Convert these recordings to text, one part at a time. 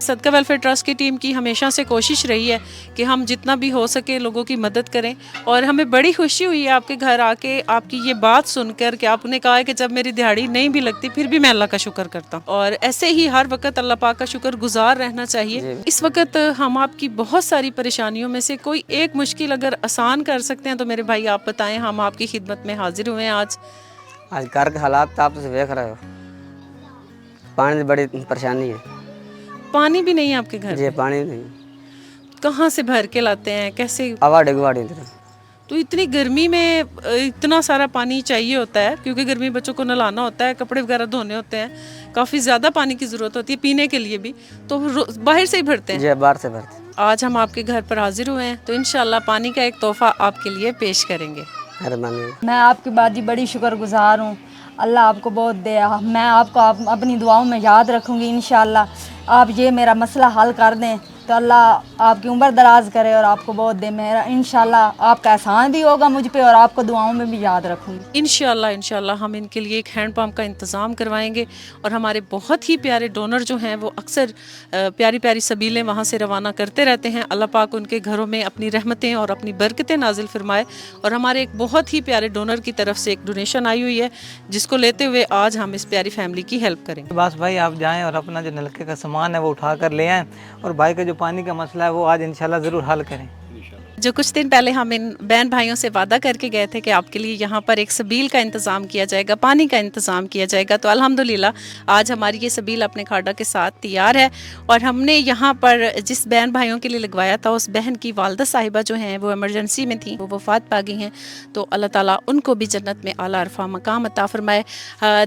صدقہ welfare trust کی team کی ہمیشہ سے کوشش رہی ہے کہ ہم جتنا بھی ہو سکے لوگوں کی مدد کریں، اور ہمیں بڑی خوشی ہوئی ہے آپ کے گھر آ کے آپ کی یہ بات سن کر کہ آپ نے کہا ہے کہ جب میری دیہڑی نہیں بھی لگتی پھر بھی میں اللہ کا شکر کرتا ہوں، اور ایسے ہی ہر وقت اللہ پاک کا شکر گزار رہنا چاہیے۔ اس وقت ہم آپ کی بہت ساری پریشانیوں میں سے کوئی ایک مشکل اگر آسان کر سکتے ہیں تو میرے بھائی آپ بتائیں، ہم آپ کی خدمت میں حاضر ہوئے ہیں آج۔ آج گھر کے حالات تو آپ تو دیکھ رہے ہو، پانی کی بڑی پریشانی ہے پانی بھی نہیں ہے آپ کے گھر؟ جی پانی نہیں، کہاں سے بھر کے لاتے ہیں، کیسے؟ اواڑی گواڑی تو اتنی گرمی میں اتنا سارا پانی چاہیے ہوتا ہے، کیونکہ گرمی بچوں کو نہلانا ہوتا ہے، کپڑے وغیرہ دھونے ہوتے ہیں، کافی زیادہ پانی کی ضرورت ہوتی ہے پینے کے لیے بھی، تو باہر سے ہی بھرتے ہیں؟ جی باہر سے بھرتے۔ آج ہم آپ کے گھر پر حاضر ہوئے ہیں تو انشاءاللہ پانی کا ایک تحفہ آپ کے لیے پیش کریں گے۔ مہربانی۔ میں آپ کی باجی بڑی شکر گزار ہوں، اللہ آپ کو بہت دے، میں آپ کو اپنی دعاؤں میں یاد رکھوں گی انشاءاللہ۔ آپ یہ میرا مسئلہ حل کر دیں تو اللہ آپ کی عمر دراز کرے اور آپ کو بہت دے، میرا انشاءاللہ آپ کا احسان بھی ہوگا مجھ پہ اور آپ کو دعاؤں میں بھی یاد رکھوں گی انشاءاللہ ہم ان کے لیے ایک ہینڈ پمپ کا انتظام کروائیں گے، اور ہمارے بہت ہی پیارے ڈونر جو ہیں وہ اکثر پیاری پیاری سبیلیں وہاں سے روانہ کرتے رہتے ہیں۔ اللہ پاک ان کے گھروں میں اپنی رحمتیں اور اپنی برکتیں نازل فرمائے، اور ہمارے ایک بہت ہی پیارے ڈونر کی طرف سے ایک ڈونیشن آئی ہوئی ہے جس کو لیتے ہوئے آج ہم اس پیاری فیملی کی ہیلپ کریں گے۔ بس بھائی آپ جائیں اور اپنا جو نلکے کا سامان ہے وہ اٹھا کر لے آئیں، اور بھائی کا جو پانی کا مسئلہ ہے وہ آج انشاءاللہ ضرور حل کریں۔ جو کچھ دن پہلے ہم ان بہن بھائیوں سے وعدہ کر کے گئے تھے کہ آپ کے لیے یہاں پر ایک سبیل کا انتظام کیا جائے گا، پانی کا انتظام کیا جائے گا، تو الحمدللہ آج ہماری یہ سبیل اپنے کھاڈا کے ساتھ تیار ہے، اور ہم نے یہاں پر جس بہن بھائیوں کے لیے لگوایا تھا اس بہن کی والدہ صاحبہ جو ہیں وہ ایمرجنسی میں تھیں، وہ وفات پا گئی ہیں، تو اللہ تعالیٰ ان کو بھی جنت میں اعلیٰ عرفہ مقام عطا فرمائے۔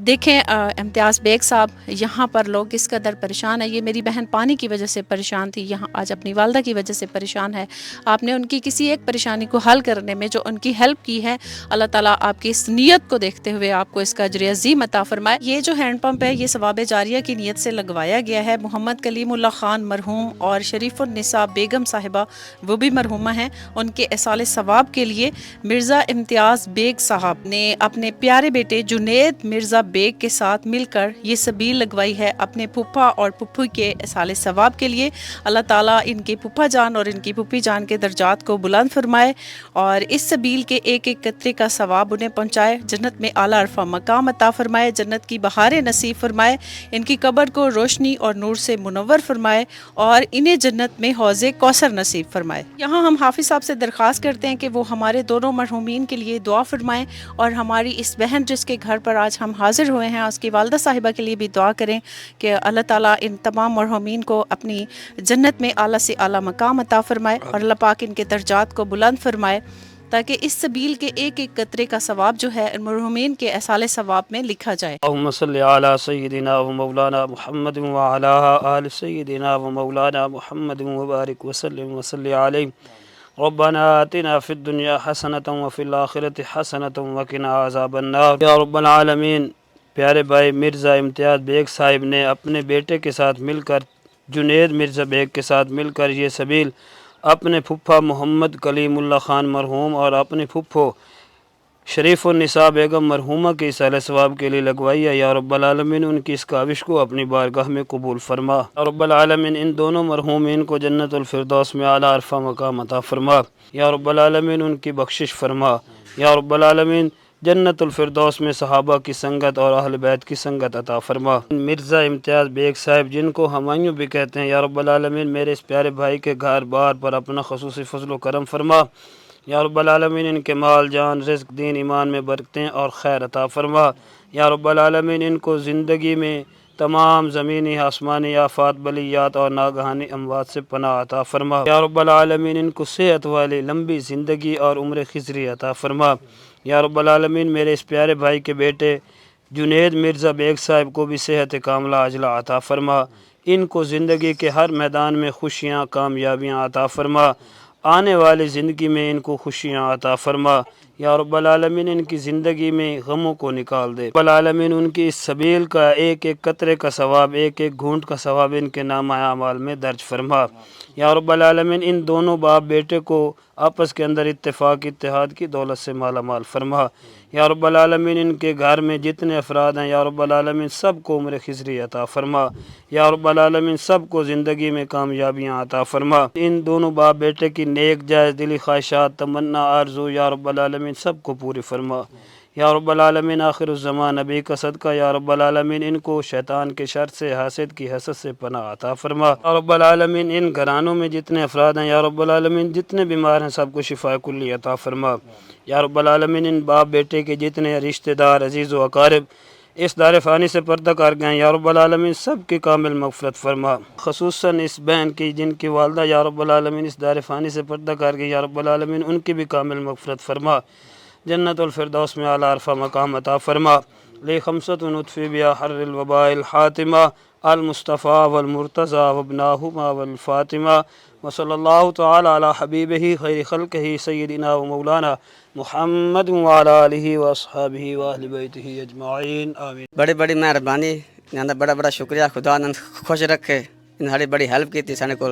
دیکھیں امتیاز بیگ صاحب یہاں پر لوگ اس قدر پریشان ہیں، یہ میری بہن پانی کی وجہ سے پریشان تھی، یہاں آج اپنی والدہ کی وجہ سے پریشان ہے، آپ نے ان کی کسی ایک پریشانی کو حل کرنے میں جو ان کی ہیلپ کی ہے، اللہ تعالیٰ آپ کی اس نیت کو دیکھتے ہوئے آپ کو اس کا اجر عظیم عطا فرمائے۔ یہ جو ہینڈ پمپ ہے یہ ثواب جاریہ کی نیت سے لگوایا گیا ہے، محمد کلیم اللہ خان مرحوم اور شریف النساء بیگم صاحبہ وہ بھی مرحومہ ہیں، ان کے ایصال ثواب کے لیے مرزا امتیاز بیگ صاحب نے اپنے پیارے بیٹے جنید مرزا بیگ کے ساتھ مل کر یہ سبیل لگوائی ہے اپنے پھپھا اور پھپھی کے ایصال ثواب کے لیے۔ اللہ تعالیٰ ان کے پھپھا جان اور ان کی پھپھی جان کے درجات کو بلند فرمائے، اور اس سبیل کے ایک ایک قطرے کا ثواب انہیں پہنچائے، جنت میں اعلیٰ عرفہ مقام عطا فرمائے، جنت کی بہاریں نصیب فرمائے، ان کی قبر کو روشنی اور نور سے منور فرمائے، اور انہیں جنت میں حوض کوثر نصیب فرمائے۔ یہاں ہم حافظ صاحب سے درخواست کرتے ہیں کہ وہ ہمارے دونوں مرحومین کے لیے دعا فرمائیں، اور ہماری اس بہن جس کے گھر پر آج ہم حاضر ہوئے ہیں اس کی والدہ صاحبہ کے لیے بھی دعا کریں کہ اللہ تعالیٰ ان تمام مرحومین کو اپنی جنت میں اعلیٰ سے اعلیٰ مقام عطا فرمائے، اور اللہ پاک ان کے درجات کو بلند فرمائے، تاکہ اس سبیل کے ایک ایک قطرے کا ثواب جو ہے مرحومین کے ایصال ثواب میں لکھا جائے۔ اللہم صلی علی سیدنا و مولانا محمد وعلی آل سیدنا و مولانا محمد وبارک وسلم وصلی علیہ۔ ربنا آتنا فی الدنیا حسنۃ وفی الآخرۃ حسنۃ وقنا عذاب النار۔ یا رب العالمین، پیارے بھائی مرزا امتیاز بیگ صاحب نے اپنے بیٹے کے ساتھ مل کر، جنید مرزا بیگ کے ساتھ مل کر یہ سبیل اپنے پھپھا محمد کلیم اللہ خان مرحوم اور اپنے پھپھو شریف النساء بیگم مرحومہ کے ایصال ثواب کے لیے لگوائی ہے۔ یا رب العالمین ان کی اس کاوش کو اپنی بارگاہ میں قبول فرما۔ یا رب العالمین ان دونوں مرحومین کو جنت الفردوس میں اعلیٰ عرفہ مقام عطا فرما۔ یا رب العالمین ان کی بخشش فرما۔ یا رب العالمین جنت الفردوس میں صحابہ کی سنگت اور اہل بیت کی سنگت عطا فرما۔ مرزا امتیاز بیگ صاحب جن کو ہمایوں بھی کہتے ہیں، یا رب العالمین میرے اس پیارے بھائی کے گھر بار پر اپنا خصوصی فضل و کرم فرما۔ یا رب العالمین ان کے مال جان رزق دین ایمان میں برکتیں اور خیر عطا فرما۔ یا رب العالمین ان کو زندگی میں تمام زمینی آسمانی آفات بلیات اور ناگہانی اموات سے پناہ عطا فرما۔ یا رب العالمین ان کو صحت والی لمبی زندگی اور عمر خضری عطا فرما۔ یا رب العالمین میرے اس پیارے بھائی کے بیٹے جنید مرزا بیگ صاحب کو بھی صحت کاملہ عاجلہ عطا فرما، ان کو زندگی کے ہر میدان میں خوشیاں کامیابیاں عطا فرما، آنے والی زندگی میں ان کو خوشیاں عطا فرما۔ یا رب العالمین ان کی زندگی میں غموں کو نکال دے. رب العالمین ان کی اس سبیل کا ایک ایک قطرے کا ثواب، ایک ایک گھونٹ کا ثواب ان کے نامہ اعمال میں درج فرما. یا رب العالمین ان دونوں باپ بیٹے کو آپس کے اندر اتفاق اتحاد کی دولت سے مالا مال فرما. یا رب العالمین ان کے گھر میں جتنے افراد ہیں یا رب العالمین سب کو عمر خضری عطا فرما. یا رب العالمین سب کو زندگی میں کامیابیاں عطا فرما. ان دونوں باپ بیٹے کی نیک جائز دلی خواہشات، تمنا، آرزو یا رب العالمین سب کو پوری فرما. یا رب العالمین آخر الزمان نبی کا صدقہ یا رب العالمین ان کو شیطان کے شر سے، حاسد کی حسد سے پناہ عطا فرما. یا رب العالمین ان گھرانوں میں جتنے افراد ہیں یا رب العالمین جتنے بیمار ہیں سب کو شفا کلی عطا فرما. یا رب العالمین ان باپ بیٹے کے جتنے رشتہ دار، عزیز و اقارب اس دار فانی سے پردہ کر گئے یا رب العالمین سب کی کامل مغفرت فرما. خصوصاً اس بہن کی جن کی والدہ یا رب العالمین اس دار فانی سے پردہ کر گئی یا رب العالمین ان کی بھی کامل مغفرت فرما. جنت الفردوس میں اعلیٰ عرفہ مقام عطا فرما. لی خمسۃ نطفی بیا حر الوباء الحاتمہ المصطفیٰ والمرتضیٰ وابناہما والفاطمہ وصلی اللہ تعالی علی حبیبہ خیر خلقہ سیدنا و مولانا محمد وعلی آلہ واصحابہ واہل بیتہ اجمعین آمین. بڑی بڑی مہربانی، بڑا بڑا شکریہ. خدا نے خوش رکھے، ان ہاری بڑی ہیلپ کی تھی. سانے کو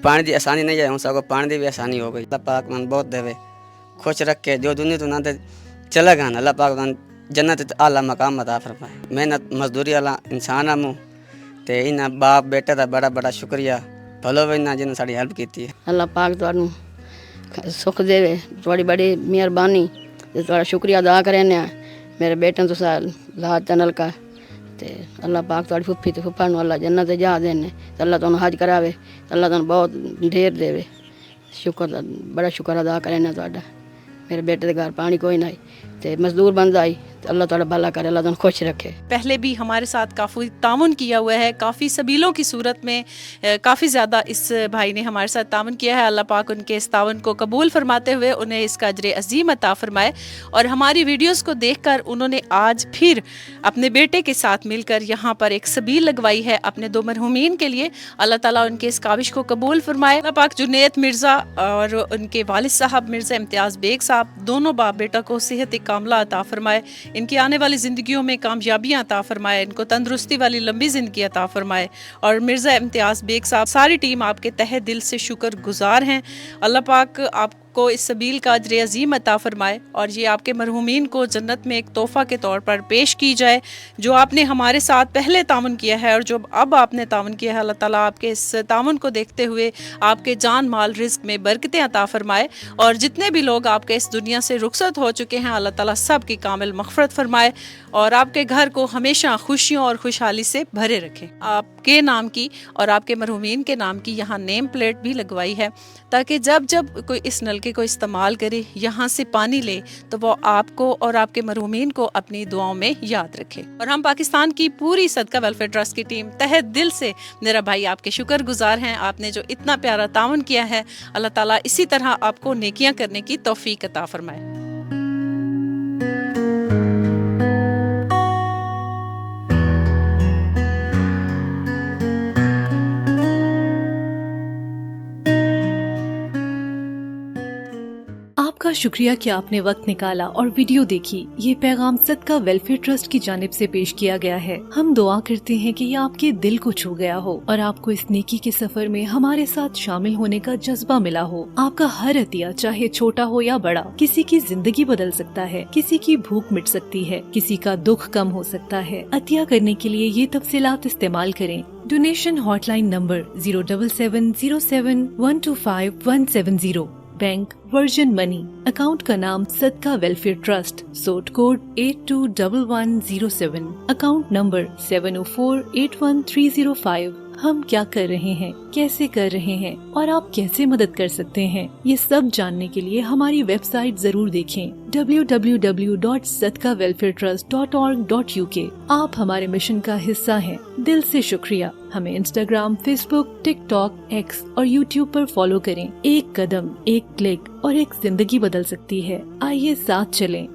پانی دی آسانی نہیں ہے، ہوں سب کو پانی دی بھی آسانی ہو گئی. اللہ پاک من بہت دے خوش رکھ کے جو دنیا تو نہ چلے گا. اللہ پاک جنت اعلیٰ مقام عطا فرمائے. محنت مزدوری والا انسان ہوں تے انہاں باپ بیٹے دا بڑا بڑا شکریہ. بھلو بھی انہاں جنہوں ساری ہیلپ کی ہے. اللہ پاک تانوں سکھ دے، تھوڑی بڑی مہربانی تے تھوڑا شکریہ ادا کرنے ہیں. میرے بیٹے تو سال لاج چینل کا تے اللہ پاک تھوڑی پھپھی تے پھپھا نوں اللہ جنت جا دینے تے اللہ تانوں حج کراوے تے اللہ تانوں بہت ڈھیر دے. شکر بڑا شکر ادا کرنے تہاڈا. میرے بیٹے کے گھر پانی کوئی نہیں تے مزدور بن جائی تو اللہ تعالیٰ بھلا کرے، اللہ تعالیٰ خوش رکھے. پہلے بھی ہمارے ساتھ کافی تعاون کیا ہوا ہے، کافی سبیلوں کی صورت میں کافی زیادہ اس بھائی نے ہمارے ساتھ تعاون کیا ہے. اللہ پاک ان کے اس تعاون کو قبول فرماتے ہوئے انہیں اس کا اجر عظیم عطا فرمائے. اور ہماری ویڈیوز کو دیکھ کر انہوں نے آج پھر اپنے بیٹے کے ساتھ مل کر یہاں پر ایک سبیل لگوائی ہے اپنے دو مرحومین کے لیے. اللہ تعالیٰ ان کے اس کاوش کو قبول فرمائے. اللہ پاک جنید مرزا اور ان کے والد صاحب مرزا امتیاز بیگ صاحب دونوں باپ بیٹا کو صحت کاملہ عطا فرمائے. ان کی آنے والی زندگیوں میں کامیابیاں عطا فرمائے. ان کو تندرستی والی لمبی زندگی عطا فرمائے. اور مرزا امتیاز بیگ صاحب ساری ٹیم آپ کے تہہ دل سے شکر گزار ہیں. اللہ پاک آپ کو اس سبیل کا اجر عظیم عطا فرمائے اور یہ آپ کے مرحومین کو جنت میں ایک تحفہ کے طور پر پیش کی جائے. جو آپ نے ہمارے ساتھ پہلے تعاون کیا ہے اور جو اب آپ نے تعاون کیا ہے، اللہ تعالیٰ آپ کے اس تعاون کو دیکھتے ہوئے آپ کے جان مال رزق میں برکتیں عطا فرمائے. اور جتنے بھی لوگ آپ کے اس دنیا سے رخصت ہو چکے ہیں، اللہ تعالیٰ سب کی کامل مغفرت فرمائے اور آپ کے گھر کو ہمیشہ خوشیوں اور خوشحالی سے بھرے رکھے. آپ کے نام کی اور آپ کے مرحومین کے نام کی یہاں نیم پلیٹ بھی لگوائی ہے تاکہ جب کوئی اس نلکے کو استعمال کرے، یہاں سے پانی لے، تو وہ آپ کو اور آپ کے مرحومین کو اپنی دعاؤں میں یاد رکھے. اور ہم پاکستان کی پوری صدقہ ویلفیئر ٹرسٹ کی ٹیم تہہ دل سے میرا بھائی آپ کے شکر گزار ہیں. آپ نے جو اتنا پیارا تعاون کیا ہے، اللہ تعالیٰ اسی طرح آپ کو نیکیاں کرنے کی توفیق عطا فرمائے. آپ کا شکریہ کہ آپ نے وقت نکالا اور ویڈیو دیکھی. یہ پیغام صدقہ ویلفیئر ٹرسٹ کی جانب سے پیش کیا گیا ہے. ہم دعا کرتے ہیں کہ یہ آپ کے دل کو چھو گیا ہو اور آپ کو اس نیکی کے سفر میں ہمارے ساتھ شامل ہونے کا جذبہ ملا ہو. آپ کا ہر عطیہ چاہے چھوٹا ہو یا بڑا کسی کی زندگی بدل سکتا ہے، کسی کی بھوک مٹ سکتی ہے، کسی کا دکھ کم ہو سکتا ہے. عطیہ کرنے کے لیے یہ تفصیلات استعمال کریں. Donation hot line number 07707125170. Bank Virgin Money. Account کا نام Sadqa welfare trust. Sort code 821107. Account number 70481305. ہم کیا کر رہے ہیں، کیسے کر رہے ہیں اور آپ کیسے مدد کر سکتے ہیں، یہ سب جاننے کے لیے ہماری ویب سائٹ ضرور دیکھیں www.sadqawelfaretrust.org.uk. آپ ہمارے مشن کا حصہ ہیں. دل سے شکریہ. ہمیں انسٹاگرام، فیس بک، ٹک ٹاک، ایکس اور یوٹیوب پر فالو کریں. ایک قدم، ایک کلک اور ایک زندگی بدل سکتی ہے. آئیے ساتھ چلیں.